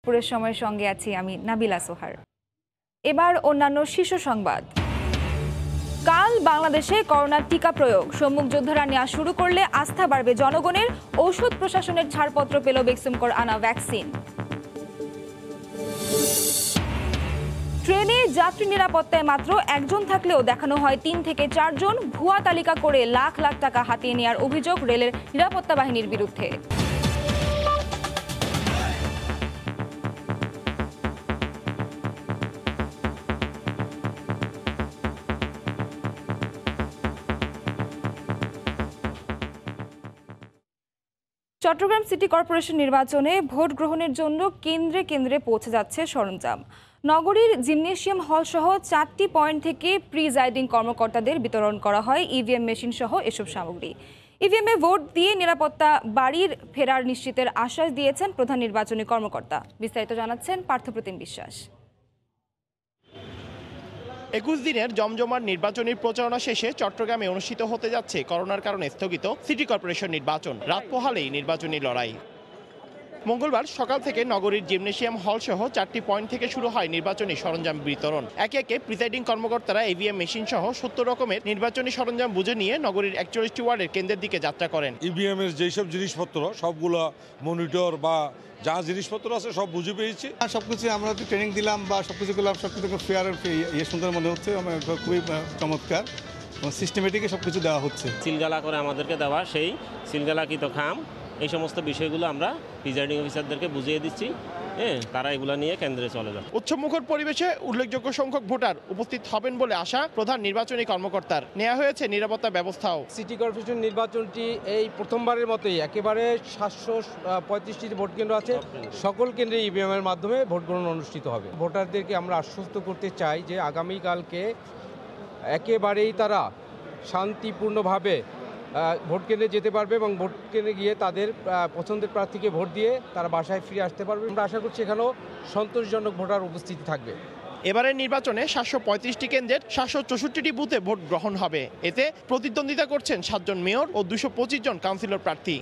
দুপুরের সময়ের সঙ্গে আছি আমি নাবিলা সোহার। এবার অন্যান্য শীর্ষ সংবাদ। কাল বাংলাদেশে করোনার টিকা প্রয়োগ, সম্মুখ যোদ্ধারা নেওয়া শুরু করলে আস্থা বাড়বে জনগণের। ঔষধ প্রশাসনের ছাড়পত্র পেল বেক্সিমকোর আনা ভ্যাকসিন। ট্রেনে যাত্রী নিরাপত্তায় মাত্র একজন থাকলেও দেখানো হয় ৩ থেকে ৪ জন। ভুয়া তালিকা করে লাখ লাখ টাকা হাতিয়ে নেওয়ার অভিযোগ রেলের নিরাপত্তা বাহিনীর বিরুদ্ধে। চট্টগ্রাম সিটি কর্পোরেশন নির্বাচনে ভোট গ্রহণের জন্য কেন্দ্রে কেন্দ্রে পৌঁছে যাচ্ছে সরঞ্জাম। নগরীর জিমনেশিয়াম হল সহ 4টি পয়েন্ট থেকে প্রিজাইডিং কর্মকর্তাদের বিতরণ করা হয় ইভিএম মেশিন সহ এসব সামগ্রী। ইভিএমে ভোট দিয়ে নিরাপত্তা বাড়ির ফেরার নিশ্চিতের আশ্বাস দিয়েছেন প্রধান নির্বাচনী কর্মকর্তা। বিস্তারিত জানাচ্ছেন পার্থপ্রতিম বিশ্বাস। 21 দিনের জমজমার নির্বাচনী প্রচারণা শেষে চট্টগ্রামে অনুষ্ঠিত হতে যাচ্ছে করোনার কারণে স্থগিত সিটি কর্পোরেশন নির্বাচন। রাত পোহালেই নির্বাচনী লড়াই। মঙ্গলবার সকাল থেকে নগরীর জিমনেশিয়াম হল সহ 4টি পয়েন্ট থেকে শুরু হয় নির্বাচনী সরঞ্জাম বিতরণ। একে একে প্রিসাইডিং কর্মকর্তারা ইভিএম মেশিন সহ 70 রকমের নির্বাচনী সরঞ্জাম বুঝে নিয়ে নগরীর 41টি ওয়ার্ডের কেন্দ্রের দিকে যাত্রা করেন। ইভিএম এর যেসব জিনিসপত্র সবগুলো মনিটর বা যা জিনিসপত্র আছে সব বুঝে পেয়েছি। সবকিছু আমরা ট্রেনিং দিলাম বা সবকিছু করলাম, সবকিছু ফেয়ার সুন্দর মনে হচ্ছে, খুবই চমৎকার এবং সিস্টেমেটিকে সবকিছু দেওয়া হচ্ছে। সিলগালা করে আমাদেরকে দেওয়া সেই সিলগালাকৃত খাম, এই সমস্ত বিষয়গুলো আমরা প্রিজাইডিং অফিসারদেরকে বুঝিয়ে দিচ্ছি। তারা এগুলো নিয়ে কেন্দ্রে চলে যাবে। উৎসবমুখর পরিবেশে উল্লেখযোগ্য সংখ্যক ভোটার উপস্থিত হবেন বলে আশা প্রধান নির্বাচনী কর্মকর্তার। নেওয়া হয়েছে নিরাপত্তা ব্যবস্থাও। সিটি কর্পোরেশন নির্বাচনটি এই প্রথমবারের মতোই একেবারে 735টি ভোট কেন্দ্র আছে, সকল কেন্দ্রে ইভিএম এর মাধ্যমে ভোট গ্রহণ অনুষ্ঠিত হবে। ভোটারদেরকে আমরা আশ্বস্ত করতে চাই যে আগামীকালকে একেবারেই তারা শান্তিপূর্ণভাবে ভোট কেন্দ্রে যেতে পারবে এবং ভোট কেন্দ্রে গিয়ে তাদের পছন্দের প্রার্থীকে ভোট দিয়ে তারা বাসায় ফিরে আসতে পারবে। আমরা আশা করছি এখানেও সন্তোষজনক ভোটার উপস্থিতি থাকবে। এবারের নির্বাচনে 735টি কেন্দ্রের 764টি বুথে ভোট গ্রহণ হবে। এতে প্রতিদ্বন্দ্বিতা করছেন 7 জন মেয়র ও 225 জন কাউন্সিলর প্রার্থী।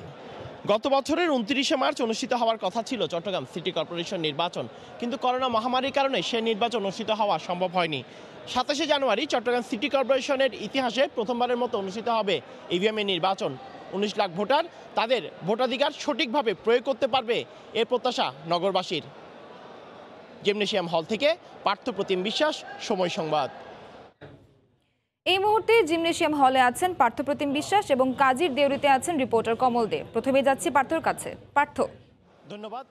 গত বছরের 29শে মার্চ অনুষ্ঠিত হওয়ার কথা ছিল চট্টগ্রাম সিটি কর্পোরেশন নির্বাচন, কিন্তু করোনা মহামারীর কারণে সেই নির্বাচন অনুষ্ঠিত হওয়া সম্ভব হয়নি। 27শে জানুয়ারি চট্টগ্রাম সিটি কর্পোরেশনের ইতিহাসে প্রথমবারের মতো অনুষ্ঠিত হবে ইভিএম এর নির্বাচন। 19 লাখ ভোটার তাদের ভোটাধিকার সঠিকভাবে প্রয়োগ করতে পারবে, এ প্রত্যাশা নগরবাসীর। জিমনেশিয়াম হল থেকে পার্থপ্রতিম বিশ্বাস, সময় সংবাদ। এই মুহূর্তে জিমনেশিয়াম হলে আছেন পার্থপ্রতিম বিশ্বাস এবং কাজীর দেউরিতে আছেন রিপোর্টার কমল দে। প্রথমে যাচ্ছি পার্থর কাছে। পার্থ, ধন্যবাদ।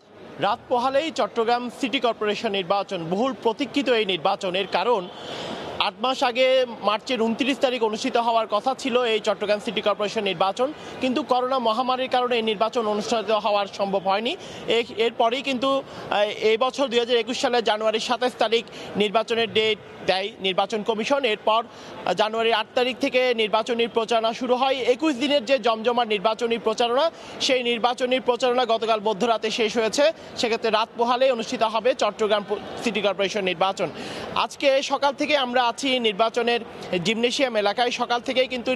রাত পোহালেই চট্টগ্রাম সিটি কর্পোরেশন নির্বাচন। বহুল প্রতীক্ষিত এই নির্বাচনের কারণ 8 মাস আগে মার্চের 29 তারিখ অনুষ্ঠিত হওয়ার কথা ছিল এই চট্টগ্রাম সিটি কর্পোরেশন নির্বাচন, কিন্তু করোনা মহামারীর কারণে এই নির্বাচন অনুষ্ঠিত হওয়ার সম্ভব হয়নি। এরপরেই কিন্তু এই বছর 2021 সালের জানুয়ারির 27 তারিখ নির্বাচনের ডেট দেয় নির্বাচন কমিশন। এরপর জানুয়ারির 8 তারিখ থেকে নির্বাচনী প্রচারণা শুরু হয়। 21 দিনের যে জমজমার নির্বাচনী প্রচারণা, সেই নির্বাচনী প্রচারণা গতকাল মধ্যরাতে শেষ হয়েছে। সেক্ষেত্রে রাত পোহালেই অনুষ্ঠিত হবে চট্টগ্রাম সিটি কর্পোরেশন নির্বাচন। আজকে সকাল থেকে আমরা আছি নির্বাচনের জিমনেশিয়াম এলাকায়। সকাল থেকেই কিন্তু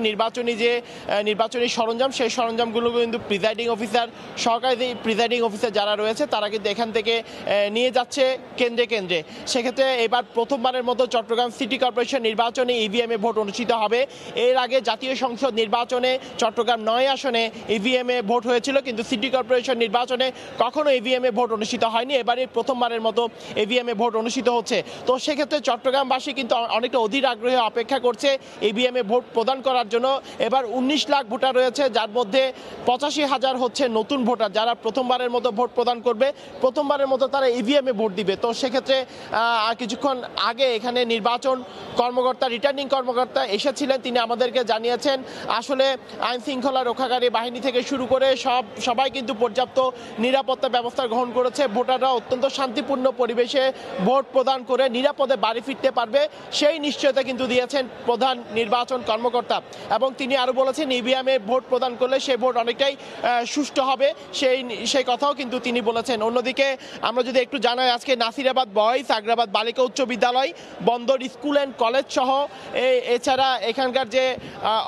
নির্বাচনী সরঞ্জাম, সেই সরঞ্জামগুলো কিন্তু প্রিজাইডিং অফিসার, সরকারি প্রিজাইডিং অফিসার যারা রয়েছে তারা কিন্তু এখান থেকে নিয়ে যাচ্ছে কেন্দ্রে কেন্দ্রে। সেক্ষেত্রে এবার প্রথমবারের মতো চট্টগ্রাম সিটি কর্পোরেশন নির্বাচনে ইভিএম এ ভোট অনুষ্ঠিত হবে। এর আগে জাতীয় সংসদ নির্বাচনে চট্টগ্রাম 9 আসনে ইভিএম এ ভোট হয়েছিল, কিন্তু সিটি কর্পোরেশন নির্বাচনে কখনো ইভিএম এ ভোট অনুষ্ঠিত হয়নি। এবারে প্রথমবারের মতো ইভিএম এ ভোট অনুষ্ঠিত হচ্ছে। তো সেক্ষেত্রে চট্টগ্রামবাসী কিন্তু অনেকটা অধীর আগ্রহে অপেক্ষা করছে ইভিএম এ ভোট প্রদান করার জন্য। এবার 19 লাখ ভোটার রয়েছে, যার মধ্যে 85,000 হচ্ছে নতুন ভোটার, যারা প্রথমবারের মতো ভোট প্রদান করবে, প্রথমবারের মতো তারা ইভিএম এ ভোট দিবে। তো সেক্ষেত্রে কিছুক্ষণ আগে এখানে নির্বাচন কর্মকর্তা, রিটার্নিং কর্মকর্তা এসেছিলেন। তিনি আমাদেরকে জানিয়েছেন আসলে আইন শৃঙ্খলা রক্ষাকারী বাহিনী থেকে শুরু করে সবাই কিন্তু পর্যাপ্ত নিরাপত্তা ব্যবস্থা গ্রহণ করেছে। ভোটাররা অত্যন্ত শান্তিপূর্ণ পরিবেশে ভোট প্রদান করে নিরাপদে বাড়ি ফিরতে পারবে, সেই নিশ্চয়তা কিন্তু দিয়েছেন প্রধান নির্বাচন কর্মকর্তা, এবং তিনি আরও বলেছেন ইভিএমে ভোট প্রদান করলে সেই ভোট অনেকটাই সুষ্ঠু হবে, সেই কথাও কিন্তু তিনি বলেছেন। অন্যদিকে আমরা যদি একটু জানাই, আজকে নাসিরাবাদ বয়েজ, আগ্রাবাদ বালিকা উচ্চ বিদ্যালয়, বন্দর স্কুল অ্যান্ড কলেজ সহ এছাড়া এখানকার যে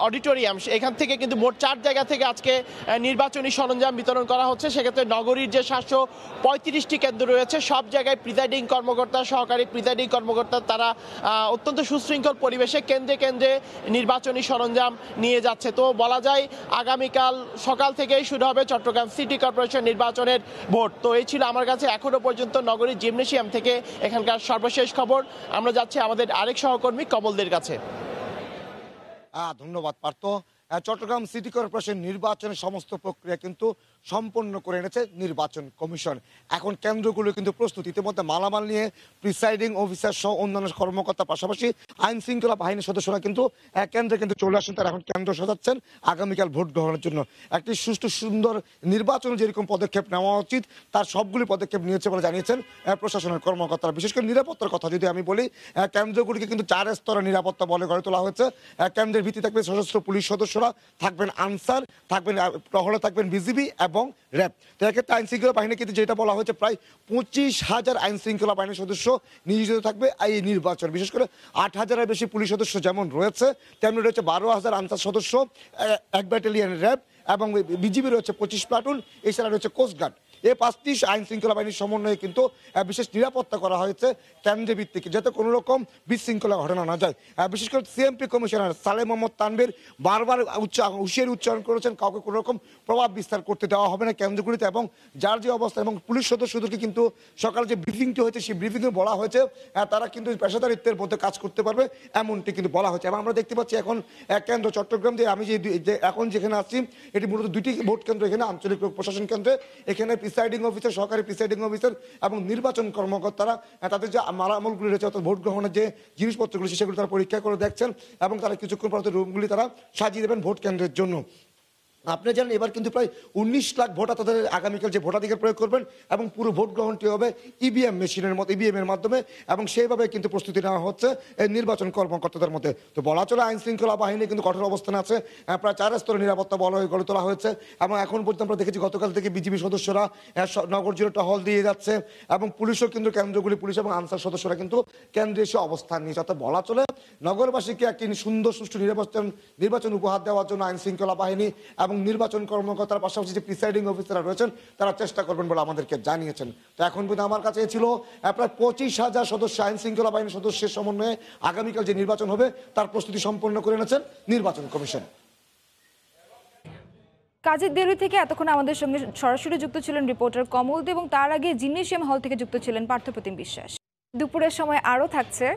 অডিটোরিয়াম, এখান থেকে কিন্তু মোট 4 জায়গা থেকে আজকে নির্বাচনী সরঞ্জাম বিতরণ করা হচ্ছে। সেক্ষেত্রে নগরীর যে 735টি কেন্দ্র রয়েছে সব জায়গায় প্রিজাইডিং কর্মকর্তা, সহকারী প্রিজাইডিং কর্মকর্তা তারা অত্যন্ত সুশৃঙ্খল পরিবেশে কেন্দ্রে কেন্দ্রে নির্বাচনী সরঞ্জাম নিয়ে যাচ্ছে। তো বলা যায় আগামীকাল সকাল থেকেই শুরু হবে চট্টগ্রাম সিটি কর্পোরেশন নির্বাচনের ভোট। তো এই ছিল আমার কাছে এখনো পর্যন্ত নগরীর জিমনেশিয়াম থেকে এখানকার সর্বশেষ খবর। আমরা যাচ্ছি আমাদের আরেক সহকর্মী কমলদের কাছে। ধন্যবাদ পার্থ। চট্টগ্রাম সিটি কর্পোরেশন নির্বাচনের সমস্ত প্রক্রিয়া কিন্তু সম্পন্ন করে এনেছে নির্বাচন কমিশন। এখন কেন্দ্রগুলো কিন্তু প্রস্তুত, ইতিমধ্যে মালামাল নিয়ে প্রিসাইডিং অফিসার সহ অন্যান্য কর্মকর্তার পাশাপাশি আইন শৃঙ্খলা বাহিনীর সদস্যরা কিন্তু কেন্দ্রে কিন্তু চলে আসেন। তারা এখন কেন্দ্র সাজাচ্ছেন আগামীকাল ভোট গ্রহণের জন্য। একটি সুষ্ঠু সুন্দর নির্বাচন যেরকম পদক্ষেপ নেওয়া উচিত তার সবগুলি পদক্ষেপ নিয়েছে বলে জানিয়েছেন প্রশাসনের কর্মকর্তারা। বিশেষ করে নিরাপত্তার কথা যদি আমি বলি, কেন্দ্রগুলিকে কিন্তু 4 স্তরের নিরাপত্তা বলে গড়ে তোলা হয়েছে। কেন্দ্রের ভিত্তি থাকবে সশস্ত্র পুলিশ সদস্য, থাকবেন আনসার, থাকবেন প্রহরে, থাকবেন বিজিবি এবং র্যাব। তো এক্ষেত্রে আইন শৃঙ্খলা বাহিনী কিন্তু যেটা বলা হয়েছে প্রায় 25,000 আইন শৃঙ্খলা বাহিনীর সদস্য নিয়োজিত থাকবে এই নির্বাচন। বিশেষ করে 8,000-এর বেশি পুলিশ সদস্য যেমন রয়েছে, তেমনি রয়েছে 12,000 আনসার সদস্য, 1 ব্যাটালিয়ন র্যাব এবং বিজিবি রয়েছে 25 প্লাটুন, এছাড়া রয়েছে কোস্টগার্ড। এই 5টি আইন শৃঙ্খলা বাহিনীর সমন্বয়ে কিন্তু বিশেষ নিরাপত্তা করা হয়েছে কেন্দ্র ভিত্তিক, যাতে কোনো রকম বিশৃঙ্খলা ঘটনা না যায়। বিশেষ করে সিএমপি কমিশনার সালেহ মোহাম্মদ তানভীর বারবার হুঁশিয়ারি উচ্চারণ করেছেন কাউকে কোনো রকম প্রভাব বিস্তার করতে দেওয়া হবে না কেন্দ্রগুলিতে, এবং যার যে অবস্থা এবং পুলিশ সদস্যদেরকে কিন্তু সকালে যে ব্রিফিংটি হয়েছে সেই ব্রিফিংয়ে বলা হয়েছে তারা কিন্তু পেশাদারিত্বের মধ্যে কাজ করতে পারবে, এমনটি কিন্তু বলা হয়েছে। এবং আমরা দেখতে পাচ্ছি এখন কেন্দ্র চট্টগ্রাম যে আমি যে এখন যেখানে আসছি এটি মূলত 2টি ভোট কেন্দ্র, এখানে আঞ্চলিক প্রশাসন কেন্দ্রে, এখানে প্রিসাইডিং অফিসার, সহকারী প্রিসাইডিং অফিসার এবং নির্বাচন কর্মকর্তারা তাদের যে মালামালগুলি রয়েছে অর্থাৎ ভোট গ্রহণের যে জিনিসপত্রগুলি সেগুলো তারা পরীক্ষা করে দেখছেন, এবং তারা কিছুক্ষণ পর রুমগুলি তারা সাজিয়ে দেবেন ভোট কেন্দ্রের জন্য। আপনি জানেন এবার কিন্তু প্রায় 19 লাখ ভোটার তাদের আগামীকাল যে ভোটাধিকার প্রয়োগ করবেন, এবং পুরো ভোট গ্রহণটি হবে ইভিএম মেশিনের মতো, ইভিএম এর মাধ্যমে, এবং সেইভাবে কিন্তু প্রস্তুতি নেওয়া হচ্ছে এই নির্বাচন কর্মকর্তাদের মধ্যে। তো বলা চলে আইন শৃঙ্খলা বাহিনী কিন্তু কঠোর অবস্থানে আছে, প্রায় 4 স্তরের নিরাপত্তা বলয় গড়ে তোলা হয়েছে। এবং এখন পর্যন্ত আমরা দেখেছি গতকাল থেকে বিজিবি সদস্যরা নগর জুড়ে টহল দিয়ে যাচ্ছে, এবং পুলিশও কিন্তু কেন্দ্রগুলি, পুলিশ এবং আনসার সদস্যরা কিন্তু কেন্দ্রে এসে অবস্থান নিয়েছে। অর্থাৎ বলা চলে নগরবাসীকে একটি সুন্দর সুষ্ঠু নির্বাচন উপহার দেওয়ার জন্য আইন শৃঙ্খলা বাহিনী এবং নির্বাচন কর্মকর্তার পাশাপাশি যে প্রিসাইডিং অফিসাররা রয়েছেন তারা চেষ্টা করবেন বলে আমাদেরকে জানিয়েছেন। তো এখন পর্যন্ত আমার কাছে ছিল প্রায় 25,000 সদস্য আইন শৃঙ্খলা বাহিনীর সদস্যের সমন্বয়ে আগামীকাল যে নির্বাচন হবে তার প্রস্তুতি সম্পন্ন করে এনেছেন নির্বাচন কমিশন। কাজের দেরি থেকে এতক্ষণ আমাদের সঙ্গে সরাসরি যুক্ত ছিলেন রিপোর্টার কমল দে, এবং তার আগে জিমনেশিয়াম হল থেকে যুক্ত ছিলেন পার্থপ্রতিম বিশ্বাস। দুপুরের সময় আরও থাকছে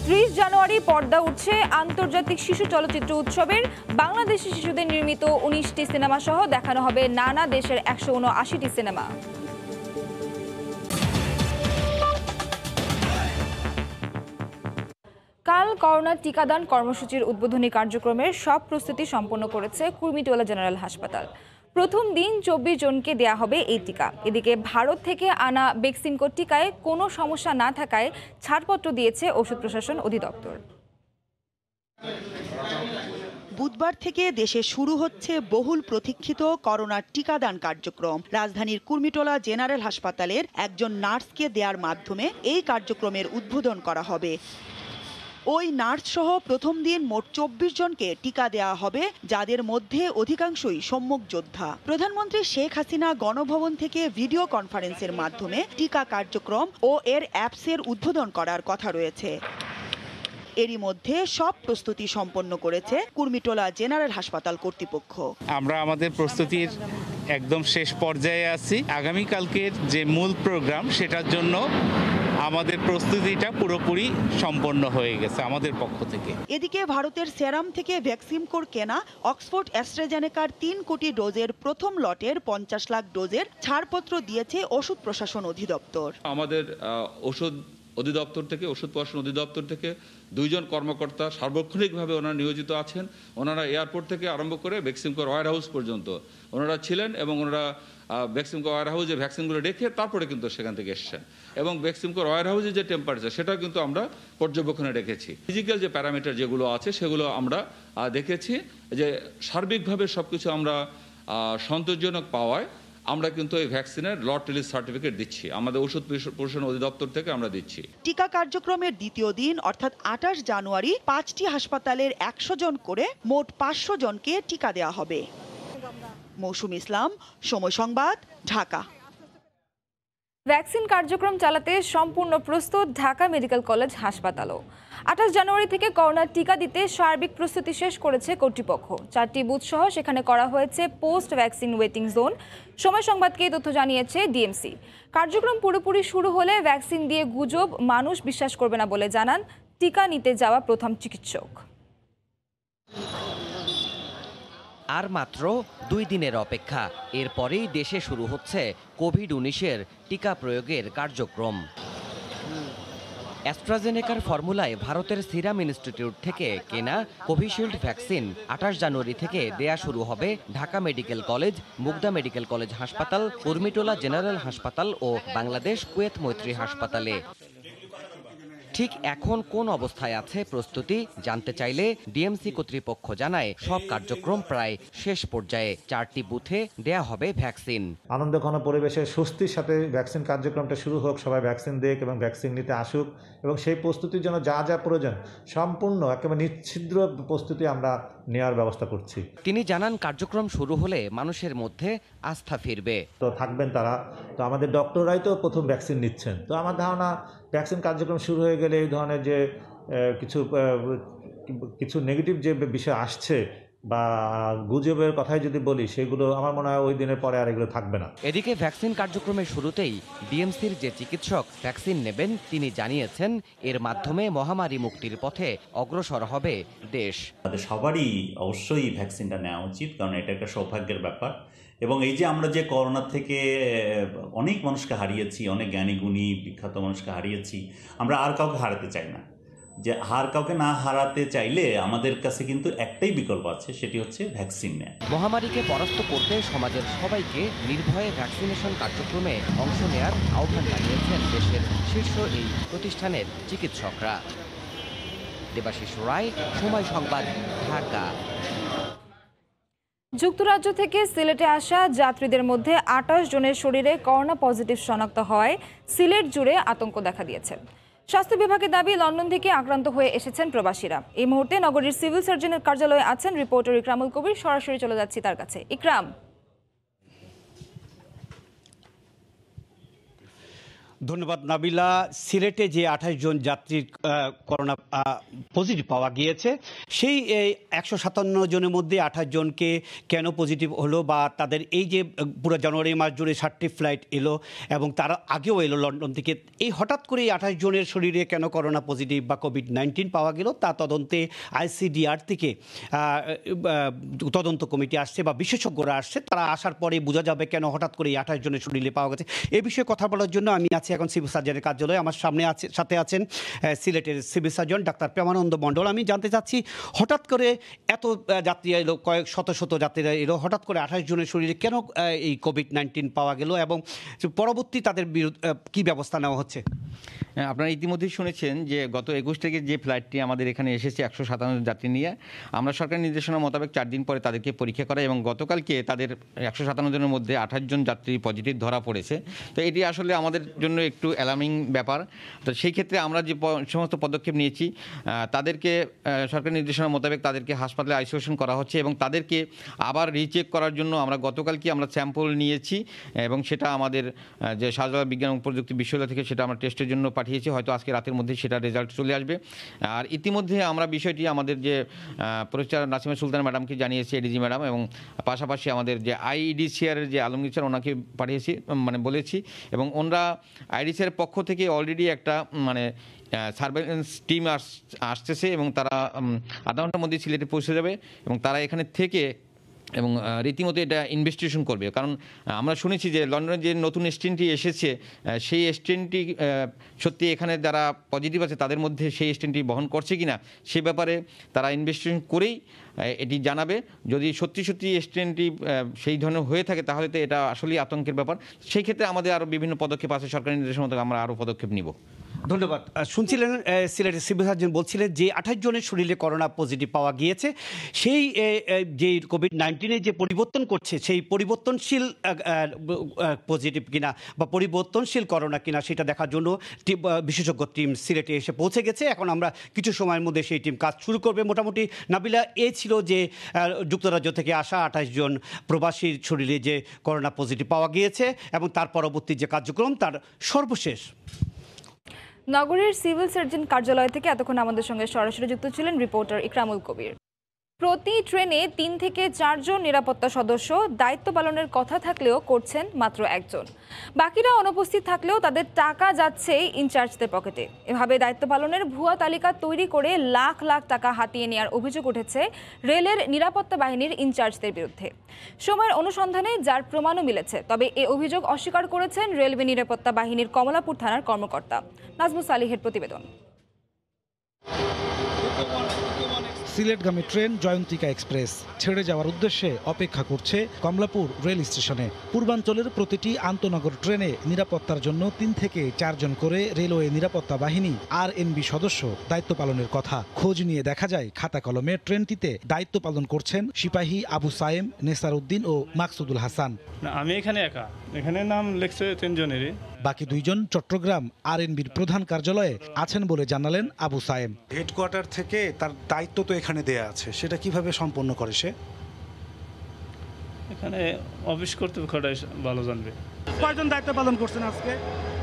30 জানুয়ারি পর্দা উঠছে আন্তর্জাতিক শিশু চলচ্চিত্র উৎসবের। বাংলাদেশি শিশুদের নির্মিত 19টি সিনেমা সহ দেখানো হবে নানা দেশের 179টি সিনেমা। কাল করোনা টিকাদান কর্মসূচির উদ্বোধনী কার্যক্রমের সব প্রস্তুতি সম্পন্ন করেছে কুর্মিটোলা জেনারেল হাসপাতাল। প্রথম দিন 24 জনকে দেয়া হবে এই টিকা। এদিকে ভারত থেকে আনা বেক্সিমকো টিকায় কোনো সমস্যা না থাকায় ছাড়পত্র দিয়েছে ওষুধ প্রশাসন অধিদপ্তর। বুধবার থেকে দেশে শুরু হচ্ছে বহুল প্রতীক্ষিত করোনার টিকাদান কার্যক্রম। রাজধানীর কুর্মিটোলা জেনারেল হাসপাতালের একজন নার্সকে দেওয়ার মাধ্যমে এই কার্যক্রমের উদ্বোধন করা হবে। ওই নার্স সহ প্রথম দিন মোট 24 জনকে টিকা দেওয়া হবে, যাদের মধ্যে অধিকাংশই সম্মুখ যোদ্ধা। প্রধানমন্ত্রী শেখ হাসিনা গণভবন থেকে ভিডিও কনফারেন্সের মাধ্যমে টিকা কার্যক্রম ও এর অ্যাপসের উদ্বোধন করার কথা রয়েছে। এরই মধ্যে সব প্রস্তুতি সম্পন্ন করেছে কুর্মিটোলা জেনারেল হাসপাতাল কর্তৃপক্ষ। আমরা আমাদের প্রস্তুতির একদম শেষ পর্যায়ে আছি। আগামীকালকের যে মূল প্রোগ্রাম সেটার জন্য আমাদের প্রস্তুতিটা পুরোপুরি সম্পন্ন হয়ে গেছে আমাদের পক্ষ থেকে। এদিকে ভারতের সেরাম থেকে ভ্যাকসিমকোর কেনা অক্সফোর্ড অ্যাস্ট্রাজেনেকার 3 কোটি ডোজের প্রথম লটের 50 লাখ ডোজের ছাড়পত্র দিয়েছে ওষুধ প্রশাসন অধিদপ্তর। আমাদের ওষুধ অধিদপ্তর থেকে, ওষুধ প্রশাসন অধিদপ্তর থেকে 2 জন কর্মকর্তা সার্বক্ষণিকভাবে ওনারা নিয়োজিত আছেন। ওনারা এয়ারপোর্ট থেকে আরম্ভ করে বেক্সিমকো ওয়্যার হাউস পর্যন্ত ওনারা ছিলেন এবং ওনারা বেক্সিমকো ওয়্যার হাউসে ভ্যাকসিনগুলো রেখে তারপরে কিন্তু সেখান থেকে এসছেন এবং বেক্সিমকো ওয়্যার হাউসে যে টেম্পারেচার সেটাও কিন্তু আমরা পর্যবেক্ষণে রেখেছি। ফিজিক্যাল যে প্যারামিটার যেগুলো আছে সেগুলো আমরা দেখেছি যে সার্বিকভাবে সব কিছু আমরা সন্তোষজনক পাওয়ায় আমরা কিন্তু এই ভ্যাকসিনের লট রিলিজ সার্টিফিকেট দিচ্ছি, আমাদের ওষুধ প্রশাসন অধিদপ্তর থেকে আমরা দিচ্ছি। টিকা কার্যক্রমের দ্বিতীয় দিন অর্থাৎ 28 জানুয়ারি 5টি হাসপাতালের 100 জন করে মোট 500 জনকে টিকা দেওয়া হবে। মৌসুম ইসলাম, সময় সংবাদ, ঢাকা। ভ্যাকসিন কার্যক্রম চালাতে সম্পূর্ণ প্রস্তুত ঢাকা মেডিকেল কলেজ হাসপাতালও। 28 জানুয়ারি থেকে করোনার টিকা দিতে সার্বিক প্রস্তুতি শেষ করেছে কর্তৃপক্ষ। 4টি বুথ সহ সেখানে করা হয়েছে পোস্ট ভ্যাকসিন ওয়েটিং জোন। সময় সংবাদকে এই তথ্য জানিয়েছে ডিএমসি। কার্যক্রম পুরোপুরি শুরু হলে ভ্যাকসিন দিয়ে গুজব মানুষ বিশ্বাস করবে না বলে জানান টিকা নিতে যাওয়া প্রথম চিকিৎসক। আর মাত্র 2 দিনের অপেক্ষা, এরপরেই দেশে শুরু হচ্ছে কোভিড-19 টিকা প্রয়োগের কার্যক্রম। অ্যাস্ট্রাজেনেকার ফর্মুলায় ভারতের সিরাম ইনস্টিটিউট থেকে কেনা কোভিশিল্ড ভ্যাকসিন 28 জানুয়ারি থেকে দেয়া শুরু হবে Dhaka medical college, Mugda medical college হাসপাতাল, কুর্মিটোলা জেনারেল হাসপাতাল ও বাংলাদেশ কুয়েত মৈত্রী হাসপাতালে। ঠিক এখন কোন অবস্থায় আছে প্রস্তুতি জানতে চাইলে ডিএমসি কর্তৃপক্ষ জানায় সব কার্যক্রম প্রায় শেষ পর্যায়ে। 4টি বুথে দেয়া হবে ভ্যাকসিন। আনন্দঘন পরিবেশে স্বস্তির সাথে ভ্যাকসিন কার্যক্রমটা শুরু হোক, সবাই ভ্যাকসিন দেখ এবং ভ্যাকসিন নিতে আসুক এবং সেই প্রস্তুতির জন্য যা যা প্রয়োজন সম্পূর্ণ একেবারে নিচ্ছিদ্র প্রস্তুতি আমরা নেওয়ার ব্যবস্থা করছি। তিনি জানান কার্যক্রম শুরু হলে মানুষের মধ্যে আস্থা ফিরবে। তো থাকবেন তারা, তো আমাদের ডক্টররাই তো প্রথম ভ্যাকসিন নিচ্ছেন। তো আমার ধারণা ভ্যাকসিন কার্যক্রম শুরু হয়ে গেলে এই ধরনের যে কিছু নেগেটিভ যে বিষয় আসছে বা গুজবের কথাই যদি বলি সেগুলো আমার মনে হয় ওই দিনের পরে আর এগুলো থাকবে না। এদিকে ভ্যাকসিন কার্যক্রমের শুরুতেই ডিএমসির যে চিকিৎসক ভ্যাকসিন নেবেন তিনি জানিয়েছেন এর মাধ্যমে মহামারী মুক্তির পথে অগ্রসর হবে দেশ। আমাদের সবারই অবশ্যই ভ্যাকসিনটা নেওয়া উচিত, কারণ এটা একটা সৌভাগ্যের ব্যাপার। এবং এই যে আমরা যে করোনা থেকে অনেক মানুষকে হারিয়েছি, অনেক জ্ঞানী গুণী বিখ্যাত মানুষকে হারিয়েছি, আমরা আর কাউকে হারাতে চাই না। যে কাউকে না হারাতে চাইলে আমাদের কাছে কিন্তু একটাই বিকল্প আছে, সেটি হচ্ছে ভ্যাকসিন নেওয়া। মহামারীকে পরাস্ত করতে সমাজের সবাইকে নির্ভয়ে ভ্যাকসিনেশন কার্যক্রমে অংশ নেওয়ার আহ্বান জানিয়েছেন দেশের শীর্ষ এই প্রতিষ্ঠানের চিকিৎসকরা। দেবাশিস রায়, সময় সংবাদ, ঢাকা। যুক্তরাজ্য থেকে সিলেটে আসা যাত্রীদের মধ্যে 28 জনের শরীরে করোনা পজিটিভ শনাক্ত হওয়ায় সিলেট জুড়ে আতঙ্ক দেখা দিয়েছে। স্বাস্থ্য বিভাগের দাবি লন্ডন থেকে আক্রান্ত হয়ে এসেছেন প্রবাসীরা। এই মুহূর্তে নগরীর সিভিল সার্জনের কার্যালয়ে আছেন রিপোর্টার ইকরামুল কবির। সরাসরি চলে যাচ্ছি তার কাছে। ইকরাম, ধন্যবাদ নাবিলা। সিলেটে যে 28 জন যাত্রীর করোনা পজিটিভ পাওয়া গিয়েছে সেই 157 জনের মধ্যে 28 জনকে কেন পজিটিভ হলো বা তাদের এই যে পুরো জানুয়ারি মাস জুড়ে 60টি ফ্লাইট এলো এবং তারা আগেও এলো লন্ডন থেকে, এই হঠাৎ করে 28 জনের শরীরে কেন করোনা পজিটিভ বা কোভিড-19 পাওয়া গেল তা তদন্তে আইসিডিআর থেকে তদন্ত কমিটি আসছে বা বিশেষজ্ঞরা আসছে। তারা আসার পরে বোঝা যাবে কেন হঠাৎ করে 28 জনের শরীরে পাওয়া গেছে। এ বিষয়ে কথা বলার জন্য আমি এখন সিভিল সার্জনের কার্যালয়ে, আমার সাথে আছেন সিলেটের সিভিল সার্জন ডাক্তার প্রেমানন্দ মণ্ডল। আমি জানতে চাচ্ছি হঠাৎ করে এত যাত্রী এলো, কয়েক শত যাত্রীরা এলো, হঠাৎ করে 28 জনের শরীরে কেন এই কোভিড-19 পাওয়া গেল এবং পরবর্তী তাদের বিরুদ্ধে কী ব্যবস্থা নেওয়া হচ্ছে? আপনারা ইতিমধ্যেই শুনেছেন যে গত 21 থেকে যে ফ্লাইটটি আমাদের এখানে এসেছে 157 যাত্রী নিয়ে, আমরা সরকারি নির্দেশনা মোতাবেক 4 দিন পরে তাদেরকে পরীক্ষা করা এবং গতকালকে তাদের 157 জনের মধ্যে 28 জন যাত্রী পজিটিভ ধরা পড়েছে। তো এটি আসলে আমাদের জন্য একটু অ্যালার্মিং ব্যাপার। তো সেই ক্ষেত্রে আমরা যে সমস্ত পদক্ষেপ নিয়েছি তাদেরকে সরকারি নির্দেশনা মোতাবেক তাদেরকে হাসপাতালে আইসোলেশন করা হচ্ছে এবং তাদেরকে আবার রিচেক করার জন্য আমরা গতকালকে আমরা স্যাম্পল নিয়েছি এবং সেটা আমাদের যে শাহজালাল বিজ্ঞান ও প্রযুক্তি বিশ্ববিদ্যালয় থেকে সেটা আমরা টেস্টের জন্য পাঠিয়েছি। হয়তো আজকে রাতের মধ্যে সেটা রেজাল্ট চলে আসবে। আর ইতিমধ্যে আমরা বিষয়টি আমাদের যে প্রফেসর নাসিমা সুলতান ম্যাডামকে জানিয়েছি, এডিজি ম্যাডাম, এবং পাশাপাশি আমাদের যে আইডিসিআর যে আলমগীর স্যার ওনাকে পাঠিয়েছি, বলেছি, এবং ওনারা আইডিসিআর পক্ষ থেকে অলরেডি একটা সার্ভেলেন্স টিম আসতেছে এবং তারা আধা ঘন্টার মধ্যে সিলেটে পৌঁছে যাবে এবং তারা এখানে থেকে এবং রীতিমতো এটা ইনভেস্টিগেশন করবে। কারণ আমরা শুনেছি যে লন্ডনের যে নতুন স্ট্রেনটি এসেছে সেই স্ট্রেনটি সত্যি এখানে যারা পজিটিভ আছে তাদের মধ্যে সেই স্ট্রেনটি বহন করছে কিনা সে ব্যাপারে তারা ইনভেস্টিগেশন করেই এটি জানাবে। যদি সত্যি সত্যি স্ট্রেনটি সেই ধরনের হয়ে থাকে তাহলে তো এটা আসলেই আতঙ্কের ব্যাপার। সেই ক্ষেত্রে আমাদের আরও বিভিন্ন পদক্ষেপ আছে, সরকারি নির্দেশ মতো আমরা আরও পদক্ষেপ নিব। ধন্যবাদ। শুনছিলেন সিলেটের সিভিল সার্জন বলছিলেন যে 28 জনের শরীরে করোনা পজিটিভ পাওয়া গিয়েছে। সেই যে কোভিড-19 যে পরিবর্তন করছে সেই পরিবর্তনশীল পজিটিভ কিনা বা পরিবর্তনশীল করোনা কিনা সেটা দেখার জন্য বিশেষজ্ঞ টিম সিলেটে এসে পৌঁছে গেছে। এখন আমরা কিছু সময়ের মধ্যে সেই টিম কাজ শুরু করবে। মোটামুটি নাবিলা, এ ছিল যে যুক্তরাজ্য থেকে আসা 28 জন প্রবাসীর শরীরে যে করোনা পজিটিভ পাওয়া গিয়েছে এবং তার পরবর্তী যে কার্যক্রম তার সর্বশেষ। নগরীর সিভিল সার্জন কার্যালয় থেকে এতক্ষণ আমাদের সঙ্গে সরাসরি যুক্ত ছিলেন রিপোর্টার ইকরামুল কবির। প্রতি ট্রেনে 3 থেকে 4 জন নিরাপত্তা সদস্য দায়িত্ব পালনের কথা থাকলেও করছেন মাত্র 1 জন। বাকিরা অনুপস্থিত থাকলেও তাদের টাকা যাচ্ছে ইনচার্জদের পকেটে। এভাবে দায়িত্ব পালনের ভুয়া তালিকা তৈরি করে লাখ লাখ টাকা হাতিয়ে নেওয়ার অভিযোগ উঠেছে রেলের নিরাপত্তা বাহিনীর ইনচার্জদের বিরুদ্ধে। সময়ের অনুসন্ধানে যার প্রমাণও মিলেছে, তবে এ অভিযোগ অস্বীকার করেছেন রেলওয়ে নিরাপত্তা বাহিনীর কমলাপুর থানার কর্মকর্তা। নাজমুস সালিহের প্রতিবেদন। সিলেটগামী ট্রেন জয়ন্তিকা এক্সপ্রেস ছেড়ে যাওয়ার উদ্দেশ্যে অপেক্ষা করছে কমলাপুর রেল স্টেশনে। পূর্বাঞ্চলের প্রতিটি আন্তনগর ট্রেনে নিরাপত্তার জন্য 3 থেকে 4 জন করে রেলওয়ে নিরাপত্তা বাহিনী RNB সদস্য দায়িত্ব পালনের কথা। খোঁজ নিয়ে দেখা যায় খাতা কলমে ট্রেনটিতে দায়িত্ব পালন করছেন সিপাহী আবু সায়েম, নেসার উদ্দিন ও মাকসুদুল হাসান। আমি এখানে একা, এখানে নাম লেখছে 3 জনেরই। বাকি 2 জন চট্টগ্রাম RNBর প্রধান কার্যালয়ে আছেন বলে জানালেন আবু সায়েম। হেডকোয়ার্টার থেকে তার দায়িত্ব তো এখানে দেয়া আছে, সেটা কিভাবে সম্পন্ন করে সে? এখানে অফিস কর্তৃপক্ষটাই ভালো জানবে। কয়জন দায়িত্ব পালন করছেন আজকে?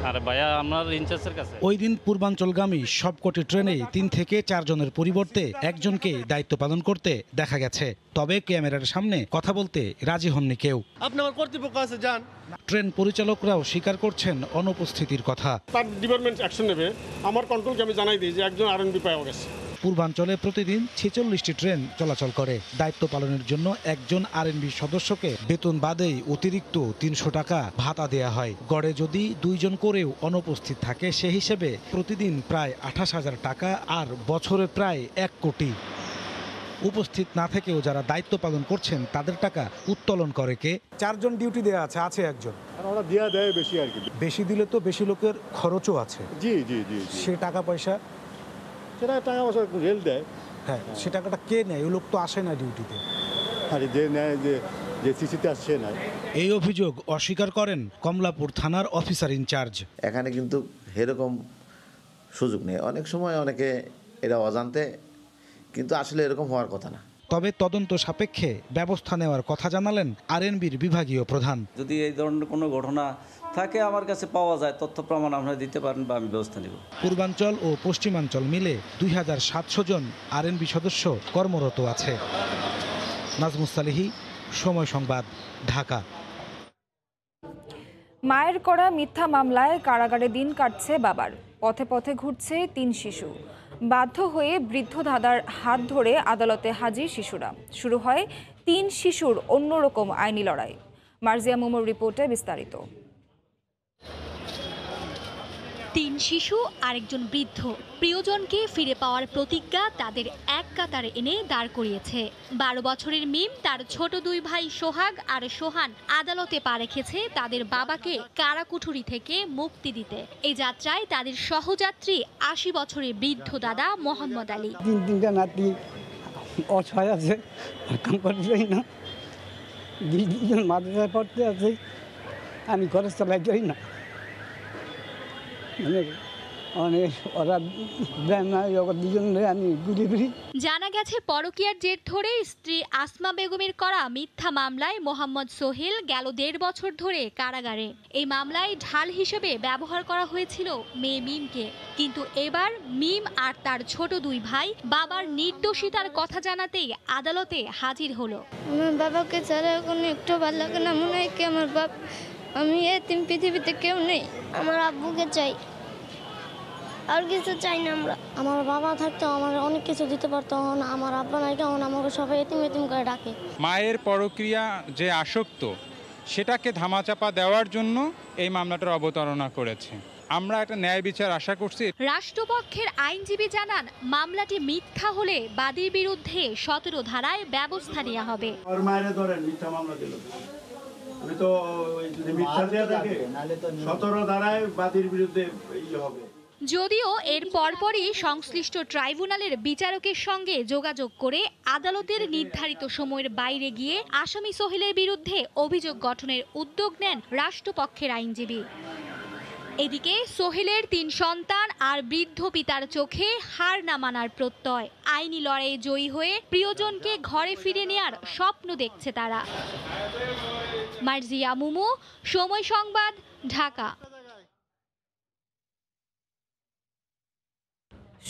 আরে ভাইয়া, আমার ইনচার্জের কাছে। ওই দিন পূর্বাঞ্চলগামী সবকটি ট্রেনে 3 থেকে 4 জনের পরিবর্তে একজনকে দায়িত্ব পালন করতে দেখা গেছে। তবে ক্যামেরার সামনে কথা বলতে রাজি হননি কেউ। আপনি আমার কর্তৃপক্ষ আছে, যান। ট্রেন পরিচালকরাও স্বীকার করছেন অনুপস্থিতির কথা। তার ডিপার্টমেন্ট অ্যাকশন নেবে। আমার কন্ট্রোলকে আমি জানাই দিই যে একজন RNB পাওয়া গেছে। পূর্বাঞ্চলে প্রতিদিন 46টি ট্রেন চলাচল করে। দায়িত্ব পালনের জন্য একজন RNB সদস্যকে বেতন বাদেই অতিরিক্ত 300 টাকা ভাতা দেয়া হয়। গড়ে যদি 2 জন করেও অনুপস্থিত থাকে সে হিসেবে প্রতিদিন প্রায় 28,000 টাকা, আর বছরে প্রায় 1 কোটি। উপস্থিত না থেকেও যারা দায়িত্ব পালন করছেন তাদের টাকা উত্তোলন করে কে? 4 জন ডিউটি দেয়া আছে একজন। আর ওরা দেয়া দেয় বেশি আর কি। বেশি দিলে তো বেশি লোকের খরচও আছে। জি জি জি। সে টাকা পয়সা, সেটা টাকা পয়সা রেল দেয়। হ্যাঁ, সে টাকাটা কে নেয়? ওই লোক তো আসে না ডিউটিতে। আরে যে নেয়, যে সিসিতে আসছে না। এই অভিযোগ অস্বীকার করেন কমলাপুর থানার অফিসার ইনচার্জ। এখানে কিন্তু এরকম সুযোগ নেই। অনেক সময় অনেকে এরা অজান্তে, কিন্তু আসলে এরকম হওয়ার কথা না। তবে তদন্ত সাপেক্ষে ব্যবস্থা নেওয়ার কথা জানালেন RNBর বিভাগীয় প্রধান। যদি এই ধরনের কোনো ঘটনা থাকে আমার কাছে পাওয়া যায়, তথ্য প্রমাণ আপনারা দিতে পারেন বা আমি ব্যবস্থা নেব। পূর্বাঞ্চল ও পশ্চিমাঞ্চল মিলে 2700 জন RNB সদস্য কর্মরত আছে। নাজমুস সালিহি, সময় সংবাদ, ঢাকা। মায়ের করা মিথ্যা মামলায় কারাগারে দিন কাটছে বাবার। পথে পথে ঘুরছে 3 শিশু। বাধ্য হয়ে বৃদ্ধ দাদার হাত ধরে আদালতে হাজির শিশুরা। শুরু হয় 3 শিশুর অন্যরকম আইনি লড়াই। মার্জিয়া মোমোর রিপোর্টে বিস্তারিত। 3 শিশু আরেকজন বৃদ্ধ প্রিয়জনকে ফিরে পাওয়ার প্রতিজ্ঞা তাদের এক কাতারে এনে দাঁড় করিয়েছে। 12 বছরের মিম, তার ছোট 2 ভাই সোহাগ আর সোহান আদালতে পা রেখেছে তাদের বাবাকে কারাকুঠুরি থেকে মুক্তি দিতে। এই যাত্রায় তাদের সহযাত্রী 80 বছরের বৃদ্ধ দাদা মোহাম্মদ আলী। 3টা নাতি অসহায় আছে, কাম করতেই না। 2 জন মাদ্রাসায় পড়তে আছে, আমি খরচ চালাই যাই না। জানা গেছে পরকীয়ার জের ধরে স্ত্রী আসমা বেগমের করা মিথ্যা মামলায় মোহাম্মদ সোহেল গেল 1.5 বছর ধরে কারাগারে। এই মামলায় ঢাল হিসেবে ব্যবহার করা হয়েছিল মেয়ে মিমকে, কিন্তু এবার মিম আর তার ছোট 2 ভাই বাবার নির্দোষিতার কথা জানাতেই আদালতে হাজির হলো। আমার বাবাকে ছাড়া এখন একটু ভালো লাগে না, মনে হয় কি আমার বাপ, আমি এতিম, পৃথিবীতে কেউ নেই। আমার আব্বুকে চাই, আর কিছু চাই না আমরা। আমার বাবা থাকতো আমার অনেক কিছু দিতে পারতো, আমার আব্বা নাই, কেমন আমাকে সবাই এতিম এতিম করে ডাকে। মায়ের পরক্রিয়া যে আসক্ত সেটাকে ধামাচাপা দেওয়ার জন্য এই মামলাটার অবতারণা করেছে। আমরা একটা ন্যায় বিচার আশা করছি। রাষ্ট্রপক্ষের আইনজীবী জানান, মামলাটি মিথ্যা হলে বাদীর বিরুদ্ধে 17 ধারায় ব্যবস্থা নেওয়া হবে। আমি তো যদি মিথ্যা দেয়া থাকে 17 ধারায় বাদীর বিরুদ্ধে হবে। যদিও এর পরপরই সংশ্লিষ্ট ট্রাইব্যুনালের বিচারকের সঙ্গে যোগাযোগ করে আদালতের নির্ধারিত সময়ের বাইরে গিয়ে আসামি সোহেলের বিরুদ্ধে অভিযোগ গঠনের উদ্যোগ নেন রাষ্ট্রপক্ষের আইনজীবী। এদিকে সোহেলের 3 সন্তান আর বৃদ্ধ পিতার চোখে হার না মানার প্রত্যয়। আইনি লড়াইয়ে জয়ী হয়ে প্রিয়জনকে ঘরে ফিরে নেয়ার স্বপ্ন দেখছে তারা। মার্জিয়া মুমু, সময় সংবাদ, ঢাকা।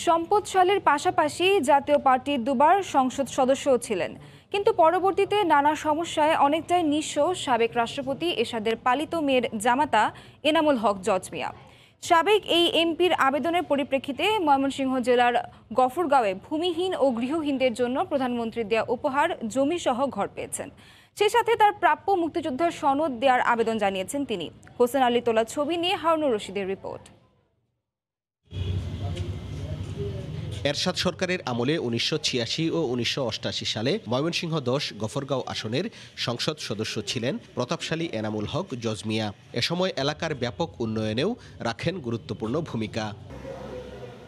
সম্পদ সালের পাশাপাশি জাতীয় পার্টির দুবার সংসদ সদস্যও ছিলেন, কিন্তু পরবর্তীতে নানা সমস্যায় অনেকটাই নিঃস্ব সাবেক রাষ্ট্রপতি এরশাদের পালিত মেয়ের জামাতা এনামুল হক জজ মিয়া। সাবেক এই এমপির আবেদনের পরিপ্রেক্ষিতে ময়মনসিংহ জেলার গফরগাঁওয়ে ভূমিহীন ও গৃহহীনদের জন্য প্রধানমন্ত্রীর দেয়া উপহার জমিসহ ঘর পেয়েছেন। সেই সাথে তার প্রাপ্য মুক্তিযোদ্ধার সনদ দেওয়ার আবেদন জানিয়েছেন তিনি। হোসেন আলী তোলা ছবি নিয়ে হারুনুর রশিদের রিপোর্ট। এরশাদ সরকারের আমলে 1986 ও 1988 সালে ময়মনসিংহ 10 গফরগাঁও আসনের সংসদ সদস্য ছিলেন প্রতাপশালী এনামুল হক জজ মিয়া। এ সময় এলাকার ব্যাপক উন্নয়নেও রাখেন গুরুত্বপূর্ণ ভূমিকা।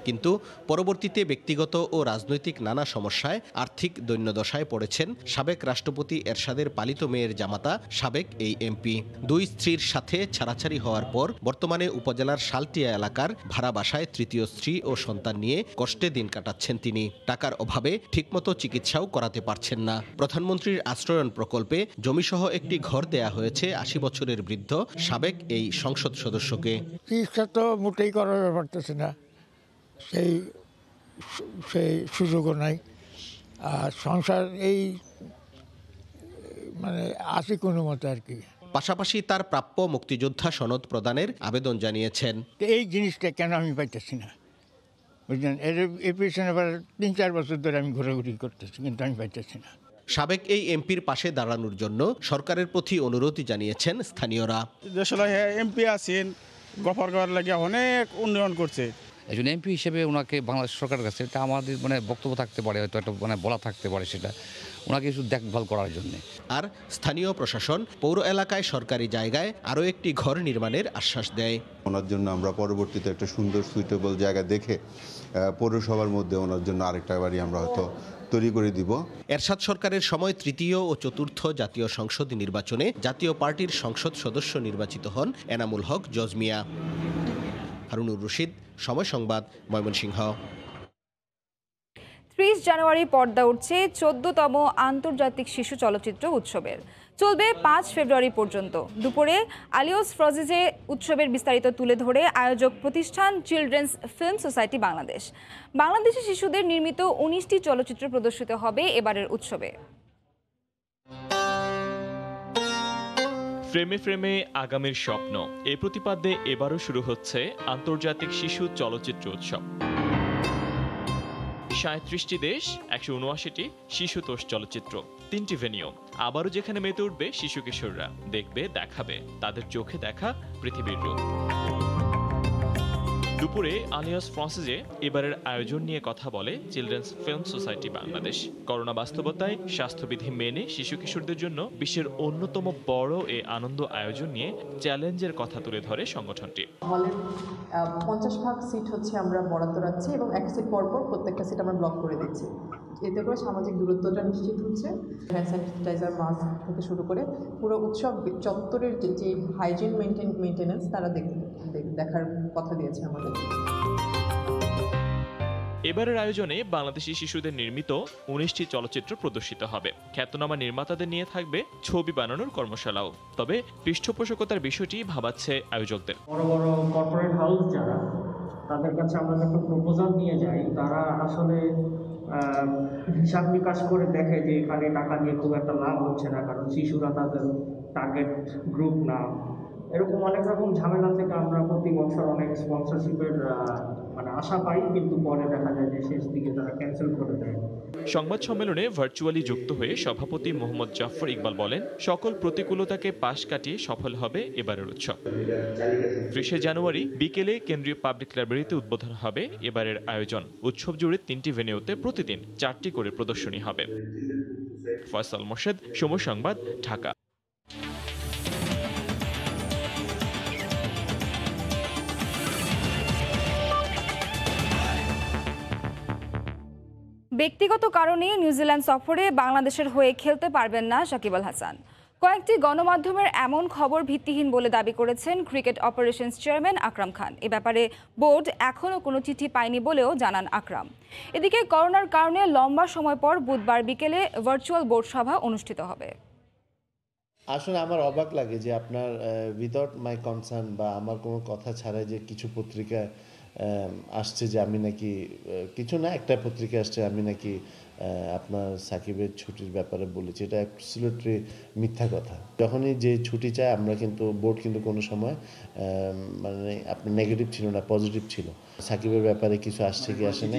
কিন্তু পরবর্তীতে ব্যক্তিগত ও রাজনৈতিক নানা সমস্যায় আর্থিক দৈন্যদশায় পড়েছেন সাবেক রাষ্ট্রপতি এরশাদের পালিত মেয়ের জামাতা সাবেক এই এমপি। 2 স্ত্রীর সাথে ছাড়াছাড়ি হওয়ার পর বর্তমানে উপজেলার শালটিয়া এলাকার ভাড়া বাসায় 3য় স্ত্রী ও সন্তান নিয়ে কষ্টে দিন কাটাচ্ছেন তিনি। টাকার অভাবে ঠিকমতো চিকিৎসাও করাতে পারছেন না। প্রধানমন্ত্রীর আশ্রয়ন প্রকল্পে জমিসহ একটি ঘর দেয়া হয়েছে 80 বছরের বৃদ্ধ সাবেক এই সংসদ সদস্যকে। চিকিৎসা তো মোটেই করা পারতেছে না, সেই সুযোগও নাই। আর সংসার এই মানে আসি কোনো মতো আর কি। পাশাপাশি তার প্রাপ্য মুক্তিযোদ্ধা সনদ প্রদানের আবেদন জানিয়েছেন। এই জিনিসটা কেন আমি পাইতেছি না, বুঝলেন? এর পিছনে আবার 3-4 বছর ধরে আমি ঘোরাঘুরি করতেছি, কিন্তু আমি পাইতেছি না। সাবেক এই এমপির পাশে দাঁড়ানোর জন্য সরকারের প্রতি অনুরোধ জানিয়েছেন স্থানীয়রা। আসলে এমপি আছেন, গফরগাঁওয়ের লাগে অনেক উন্নয়ন করছে। একজন এমপি হিসেবে ওনাকে বাংলাদেশ সরকারের কাছে এটা আমাদের বক্তব্য থাকতে পারে, হয়তো একটা বলা থাকতে পারে, সেটা ওনাকে শুধু দেখভাল করার জন্য। আর স্থানীয় প্রশাসন পৌর এলাকায় সরকারি জায়গায় আরও একটি ঘর নির্মাণের আশ্বাস দেয়। ওনার জন্য আমরা পরবর্তীতে একটা সুন্দর সুইটেবল জায়গা দেখে পৌরসভার মধ্যে ওনার জন্য আরেকটা বাড়ি আমরা হয়তো তৈরি করে দিব। এরশাদ সরকারের সময় 3য় ও 4র্থ জাতীয় সংসদ নির্বাচনে জাতীয় পার্টির সংসদ সদস্য নির্বাচিত হন এনামুল হক জজ মিয়া। হারুনুর রশিদ, সময় সংবাদ, ময়মনসিংহ। 30 জানুয়ারি পর্দা উঠছে 14তম আন্তর্জাতিক শিশু চলচ্চিত্র উৎসবের। চলবে 5 ফেব্রুয়ারি পর্যন্ত। দুপুরে আলিওস ফ্রজিজে উৎসবের বিস্তারিত তুলে ধরে আয়োজক প্রতিষ্ঠান children's film society Bangladesh. Bangladeshi শিশুদের নির্মিত 19টি চলচ্চিত্র প্রদর্শিত হবে এবারের উৎসবে। ফ্রেমে ফ্রেমে আগামীর স্বপ্ন, এই প্রতিপাদ্যে এবারও শুরু হচ্ছে আন্তর্জাতিক শিশু চলচ্চিত্র উৎসব। 37টি দেশ, 179টি শিশুতোষ চলচ্চিত্র, 3টি ভেনিউ। আবারও যেখানে মেতে উঠবে শিশু কিশোররা, দেখবে দেখাবে তাদের চোখে দেখা পৃথিবীর রূপ। দুপুরে আলিয়াস ফ্রান্সিসে এবারের আয়োজন নিয়ে কথা বলে children's film society Bangladesh. Corona বাস্তবতায় স্বাস্থ্যবিধি মেনে শিশু কিশোরদের জন্য বিশ্বের অন্যতম বড় এ আনন্দ আয়োজন নিয়ে চ্যালেঞ্জের কথা তুলে ধরে সংগঠনটি। হলের 50% সিট হচ্ছে আমরা বরাদ্দ রাখছি এবং এক সিট পরপর প্রত্যেকটা সিট আমরা ব্লক করে দিচ্ছি। এতে করে সামাজিক দূরত্বটা নিশ্চিত হচ্ছে। হ্যান্ড স্যানিটাইজার, মাস্ক থেকে শুরু করে পুরো উৎসব চত্বরের যে হাইজিন মেনটেন্যান্স তারা দেখার কথা দিয়েছে আমাদের। এবারের আয়োজনে বাংলাদেশি শিশুদের নির্মিত 19টি চলচ্চিত্র প্রদর্শিত হবে। খ্যাতনামা নির্মাতাদের নিয়ে থাকবে ছবি বানানোর কর্মশালাও। তবে পৃষ্ঠপোষকতার বিষয়টি ভাবাচ্ছে আয়োজকদের। বড় বড় কর্পোরেট হাউস যারা, তাদের কাছে আমরা যখন প্রপোজাল নিয়ে যাই, তারা আসলে হিসাব নিকাশ করে দেখে যে এখানে টাকা দিয়ে খুব একটা লাভ হচ্ছে না, কারণ শিশুরা তাদের টার্গেট গ্রুপ না, এরকম অনেক রকম ঝামেলা থেকে আমরা প্রতি বছর অনেক স্পন্সরশিপের মানে আশা পাই, কিন্তু পরে দেখা যায় যে শেষ দিকে তারা ক্যান্সেল করে দেয়। সংবাদ সম্মেলনে ভার্চুয়ালি যুক্ত হয়ে সভাপতি মোহাম্মদ জাফর ইকবাল বলেন, সকল প্রতিকূলতাকে পাশ কাটিয়ে সফল হবে এবারের উৎসব। 30 জানুয়ারি বিকেলে কেন্দ্রীয় পাবলিক লাইব্রেরিতে উদ্বোধন হবে এবারের আয়োজন। উৎসব জুড়ে 3টি ভেন্যুতে প্রতিদিন 4টি করে প্রদর্শনী হবে। ফয়সাল মোর্শেদ, সময় সংবাদ, ঢাকা। ব্যক্তিগত কারণে নিউজিল্যান্ড সফরে বাংলাদেশের হয়ে খেলতে পারবেন না সাকিব আল হাসান। কয়েকটি গণমাধ্যমের এমন খবর ভিত্তিহীন বলে দাবি করেছেন cricket operations chairman Akram Khan. এ ব্যাপারে বোর্ড এখনও কোনো চিঠি পায়নি বলেও জানান আকরাম। এদিকে করোনার কারণে লম্বা সময় পর বুধবার বিকেলে ভার্চুয়াল বোর্ড সভা অনুষ্ঠিত হবে। আসলে আমার অবাক লাগে যে আপনার উইদাউট মাই কনসার্ন বা আমার কোনো কথা ছাড়াই যে কিছু পত্রিকায় আসছে যে আমি নাকি কিছু না, একটা পত্রিকা আসছে আমি নাকি আপনার সাকিবের ছুটির ব্যাপারে বলেছি। এটা অ্যাবসলিউটলি মিথ্যা কথা। যখনই যে ছুটি চায় আমরা কিন্তু বোর্ড কিন্তু কোনো সময় মানে আপনার নেগেটিভ ছিল না, পজিটিভ ছিল। সাকিবের ব্যাপারে কিছু আসছে কি আসে না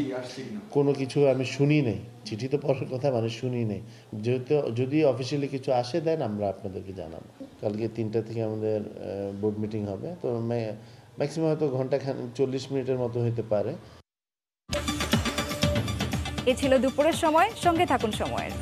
কোনো কিছু আমি শুনি নাই। চিঠি তো পরের কথা, মানে শুনি নেই। যেহেতু যদি অফিসিয়ালি কিছু আসে দেন আমরা আপনাদেরকে জানাবো। কালকে 3টা থেকে আমাদের বোর্ড মিটিং হবে, তো ম্যাক্সিমাম হয়তো ঘন্টা 40 মিনিটের মতো হতে পারে। এ ছিল দুপুরের সময়, সঙ্গে থাকুন সময়ের।